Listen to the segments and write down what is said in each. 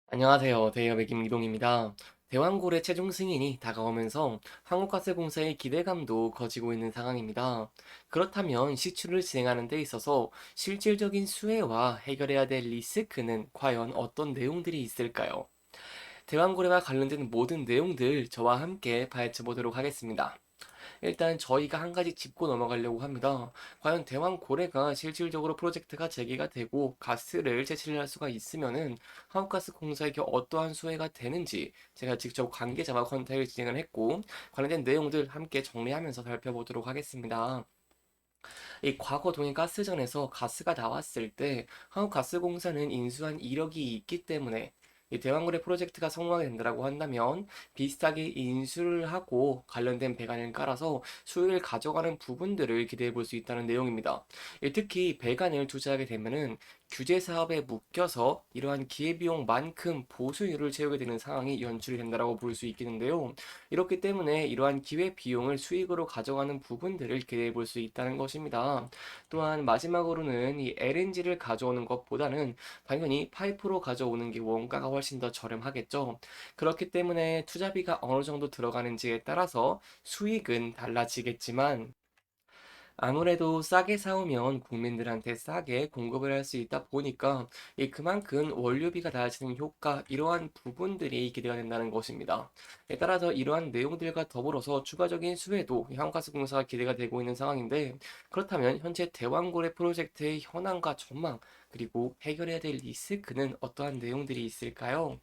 안녕하세요. 대기업의 김기동입니다. 대왕고래 최종 승인이 다가오면서 한국가스공사의 기대감도 커지고 있는 상황입니다. 그렇다면 시추를 진행하는 데 있어서 실질적인 수혜와 해결해야 될 리스크는 과연 어떤 내용들이 있을까요? 대왕고래와 관련된 모든 내용들 저와 함께 파헤쳐 보도록 하겠습니다. 일단 저희가 한 가지 짚고 넘어가려고 합니다. 과연 대왕 고래가 실질적으로 프로젝트가 재개가 되고 가스를 채취를 할 수가 있으면은 한국가스공사에게 어떠한 수혜가 되는지 제가 직접 관계자와 컨택을 진행을 했고 관련된 내용들 함께 정리하면서 살펴보도록 하겠습니다. 이 과거 동해 가스전에서 가스가 나왔을 때 한국가스공사는 인수한 이력이 있기 때문에 이 대왕거래 프로젝트가 성공하게 된다고 한다면 비슷하게 인수를 하고 관련된 배관을 깔아서 수익을 가져가는 부분들을 기대해 볼 수 있다는 내용입니다. 특히 배관을 투자하게 되면은 규제 사업에 묶여서 이러한 기회비용만큼 보수율을 채우게 되는 상황이 연출이 된다고 볼 수 있겠는데요. 이렇기 때문에 이러한 기회 비용을 수익으로 가져가는 부분들을 기대해 볼 수 있다는 것입니다. 또한 마지막으로는 이 LNG를 가져오는 것보다는 당연히 파이프로 가져오는 게 원가가 훨씬 더 저렴하겠죠. 그렇기 때문에 투자비가 어느 정도 들어가는지에 따라서 수익은 달라지겠지만 아무래도 싸게 사오면 국민들한테 싸게 공급을 할 수 있다 보니까 그만큼 원료비가 낮아지는 효과 이러한 부분들이 기대가 된다는 것입니다. 따라서 이러한 내용들과 더불어서 추가적인 수혜도 한국가스공사가 기대가 되고 있는 상황인데 그렇다면 현재 대왕고래 프로젝트의 현황과 전망 그리고 해결해야 될 리스크는 어떠한 내용들이 있을까요?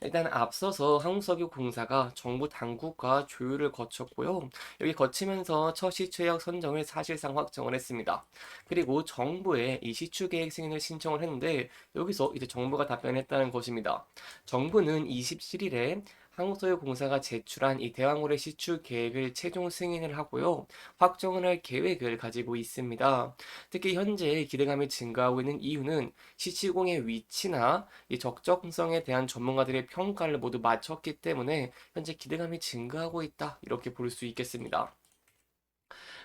일단 앞서서 한국석유공사가 정부 당국과 조율을 거쳤고요. 여기 거치면서 첫 시추역 선정을 사실상 확정을 했습니다. 그리고 정부에 이 시추 계획 승인을 신청을 했는데 여기서 이제 정부가 답변했다는 것입니다. 정부는 27일에 한국석유공사가 제출한 이 대왕호래 시추 계획을 최종 승인을 하고요. 확정을 할 계획을 가지고 있습니다. 특히 현재 기대감이 증가하고 있는 이유는 시치공의 위치나 이 적정성에 대한 전문가들의 평가를 모두 마쳤기 때문에 현재 기대감이 증가하고 있다. 이렇게 볼 수 있겠습니다.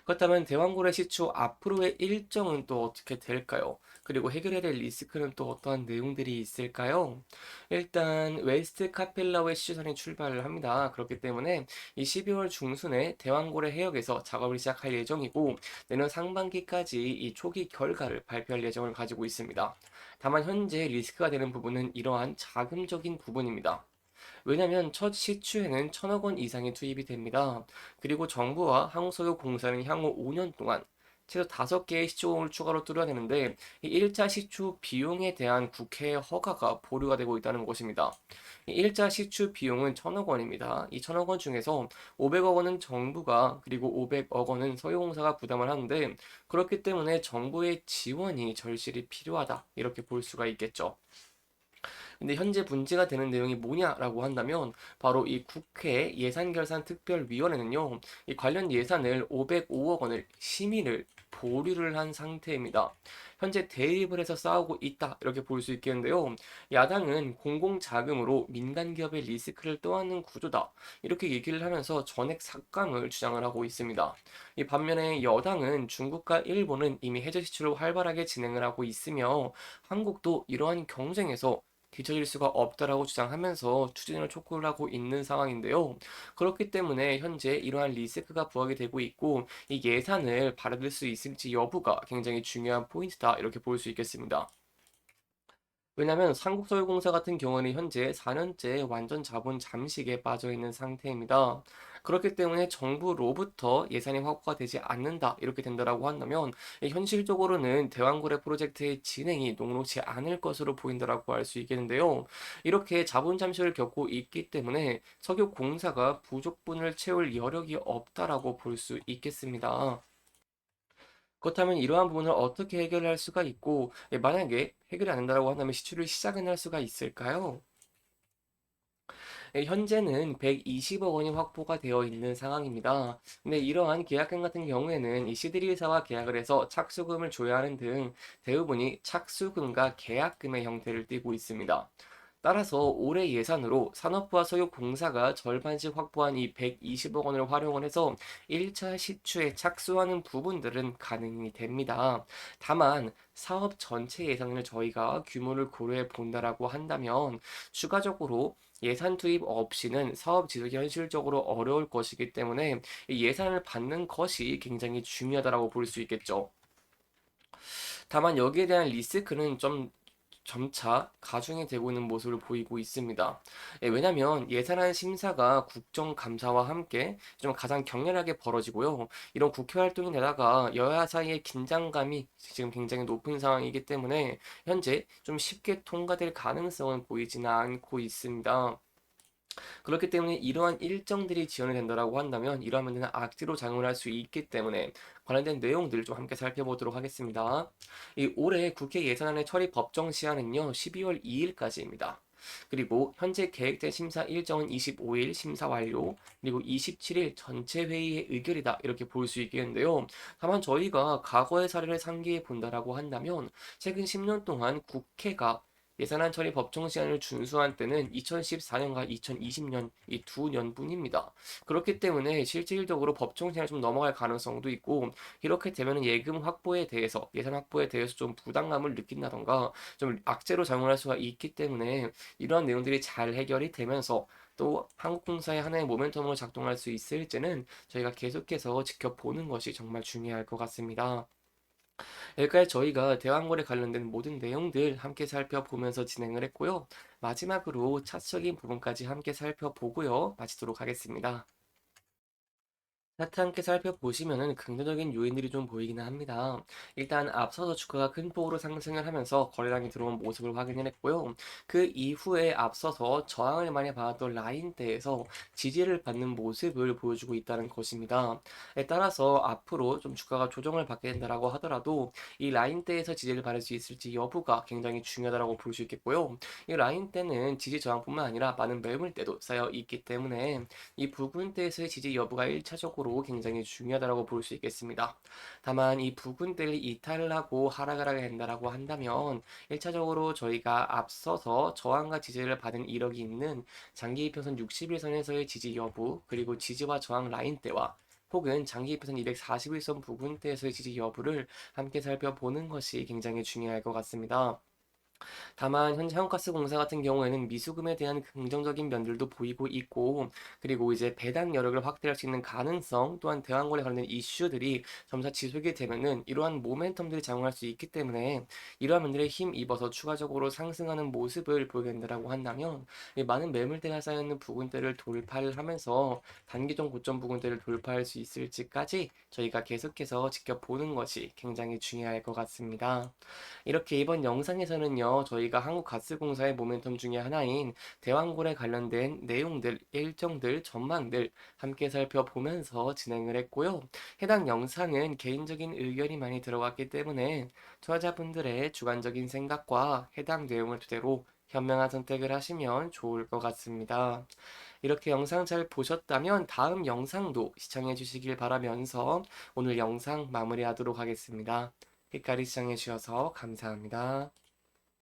그렇다면 대왕고래 시추 앞으로의 일정은 또 어떻게 될까요? 그리고 해결해야 될 리스크는 또 어떠한 내용들이 있을까요? 일단 웨스트 카필라우의 시추선이 출발을 합니다. 그렇기 때문에 이 12월 중순에 대왕고래 해역에서 작업을 시작할 예정이고 내년 상반기까지 이 초기 결과를 발표할 예정을 가지고 있습니다. 다만 현재 리스크가 되는 부분은 이러한 자금적인 부분입니다. 왜냐하면 첫 시추에는 1,000억 원 이상이 투입이 됩니다. 그리고 정부와 한국석유공사는 향후 5년 동안 최소 5개의 시추공을 추가로 뚫어야 되는데 이 1차 시추 비용에 대한 국회의 허가가 보류가 되고 있다는 것입니다. 이 1차 시추 비용은 1,000억 원입니다. 이 1,000억 원 중에서 500억 원은 정부가 그리고 500억 원은 석유공사가 부담을 하는데 그렇기 때문에 정부의 지원이 절실히 필요하다 이렇게 볼 수가 있겠죠. 근데 현재 문제가 되는 내용이 뭐냐라고 한다면 바로 이 국회 예산결산특별위원회는요. 이 관련 예산을 505억 원을 심의를 보류를 한 상태입니다. 현재 대립을 해서 싸우고 있다 이렇게 볼 수 있겠는데요. 야당은 공공자금으로 민간기업의 리스크를 떠안는 구조다 이렇게 얘기를 하면서 전액 삭감을 주장을 하고 있습니다. 이 반면에 여당은 중국과 일본은 이미 해저 시추를 활발하게 진행을 하고 있으며 한국도 이러한 경쟁에서 뒤처질 수가 없다라고 주장하면서 추진을 촉구를 하고 있는 상황인데요. 그렇기 때문에 현재 이러한 리스크가 부각이 되고 있고 이 예산을 받을 수 있을지 여부가 굉장히 중요한 포인트다 이렇게 볼 수 있겠습니다. 왜냐하면 삼국서유공사 같은 경우는 현재 4년째 완전 자본 잠식에 빠져 있는 상태입니다. 그렇기 때문에 정부로부터 예산이 확보가 되지 않는다 이렇게 된다라고 한다면 현실적으로는 대왕거래 프로젝트의 진행이 녹록지 않을 것으로 보인다라고 할 수 있겠는데요. 이렇게 자본 잠식을 겪고 있기 때문에 석유공사가 부족분을 채울 여력이 없다라고 볼 수 있겠습니다. 그렇다면 이러한 부분을 어떻게 해결할 수가 있고, 만약에 해결이 안 된다고 한다면 시추를 시작은 할 수가 있을까요? 현재는 120억 원이 확보가 되어 있는 상황입니다. 근데 이러한 계약금 같은 경우에는 이 시드리사와 계약을 해서 착수금을 줘야 하는 등 대부분이 착수금과 계약금의 형태를 띠고 있습니다. 따라서 올해 예산으로 산업부와 소유공사가 절반씩 확보한 이 120억 원을 활용을 해서 1차 시추에 착수하는 부분들은 가능이 됩니다. 다만 사업 전체 예산을 저희가 규모를 고려해 본다라고 한다면 추가적으로 예산 투입 없이는 사업 지속이 현실적으로 어려울 것이기 때문에 이 예산을 받는 것이 굉장히 중요하다고 볼 수 있겠죠. 다만 여기에 대한 리스크는 좀 점차 가중이 되고 있는 모습을 보이고 있습니다. 예, 왜냐하면 예산안 심사가 국정감사와 함께 좀 가장 격렬하게 벌어지고요. 이런 국회 활동에다가 여야 사이의 긴장감이 지금 굉장히 높은 상황이기 때문에 현재 좀 쉽게 통과될 가능성은 보이지는 않고 있습니다. 그렇기 때문에 이러한 일정들이 지연이 된다라고 한다면 이러면은 악재로 작용을 할 수 있기 때문에 관련된 내용들 좀 함께 살펴보도록 하겠습니다. 이 올해 국회 예산안의 처리 법정 시한은요 12월 2일까지입니다. 그리고 현재 계획된 심사 일정은 25일 심사 완료, 그리고 27일 전체 회의의 의결이다 이렇게 볼 수 있겠는데요. 다만 저희가 과거의 사례를 상기해 본다라고 한다면 최근 10년 동안 국회가 예산안 처리 법정 시한을 준수한 때는 2014년과 2020년 이 두 년뿐입니다. 그렇기 때문에 실질적으로 법정 시한을 좀 넘어갈 가능성도 있고 이렇게 되면 예금 확보에 대해서 예산 확보에 대해서 좀 부담감을 느낀다던가 좀 악재로 작용할 수가 있기 때문에 이러한 내용들이 잘 해결이 되면서 또 한국공사의 하나의 모멘텀으로 작동할 수 있을지는 저희가 계속해서 지켜보는 것이 정말 중요할 것 같습니다. 여기까지 저희가 대왕골에 관련된 모든 내용들 함께 살펴보면서 진행을 했고요. 마지막으로 차트적인 부분까지 함께 살펴보고요. 마치도록 하겠습니다. 차트 함께 살펴보시면은 긍정적인 요인들이 좀 보이기는 합니다. 일단 앞서서 주가가 큰 폭으로 상승을 하면서 거래량이 들어온 모습을 확인을 했고요. 그 이후에 앞서서 저항을 많이 받았던 라인대에서 지지를 받는 모습을 보여주고 있다는 것입니다. 에 따라서 앞으로 좀 주가가 조정을 받게 된다라고 하더라도 이 라인대에서 지지를 받을 수 있을지 여부가 굉장히 중요하다고 볼 수 있겠고요. 이 라인대는 지지 저항뿐만 아니라 많은 매물대도 쌓여 있기 때문에 이 부근대에서의 지지 여부가 1차적으로 굉장히 중요하다고 볼 수 있겠습니다. 다만 이 부근대를 이탈을 하고 하락을 하게 된다라고 한다면 1차적으로 저희가 앞서서 저항과 지지를 받은 이력이 있는 장기이평선 60일선에서의 지지 여부 그리고 지지와 저항 라인대와 혹은 장기이평선 241선 부근대에서의 지지 여부를 함께 살펴보는 것이 굉장히 중요할 것 같습니다. 다만 현재 한국가스공사 같은 경우에는 미수금에 대한 긍정적인 면들도 보이고 있고 그리고 이제 배당 여력을 확대할 수 있는 가능성 또한 대왕권에 관련된 이슈들이 점차 지속이 되면은 이러한 모멘텀들이 작용할 수 있기 때문에 이러한 면들에 힘 입어서 추가적으로 상승하는 모습을 보이게 된다고 한다면 이 많은 매물대가 쌓여있는 부근대를 돌파를 하면서 단기적 고점 부근대를 돌파할 수 있을지까지 저희가 계속해서 지켜보는 것이 굉장히 중요할 것 같습니다. 이렇게 이번 영상에서는요, 저희가 한국가스공사의 모멘텀 중에 하나인 대왕골에 관련된 내용들, 일정들, 전망들 함께 살펴보면서 진행을 했고요. 해당 영상은 개인적인 의견이 많이 들어갔기 때문에 투자자분들의 주관적인 생각과 해당 내용을 토대로 현명한 선택을 하시면 좋을 것 같습니다. 이렇게 영상 잘 보셨다면 다음 영상도 시청해 주시길 바라면서 오늘 영상 마무리하도록 하겠습니다. 끝까지 시청해 주셔서 감사합니다.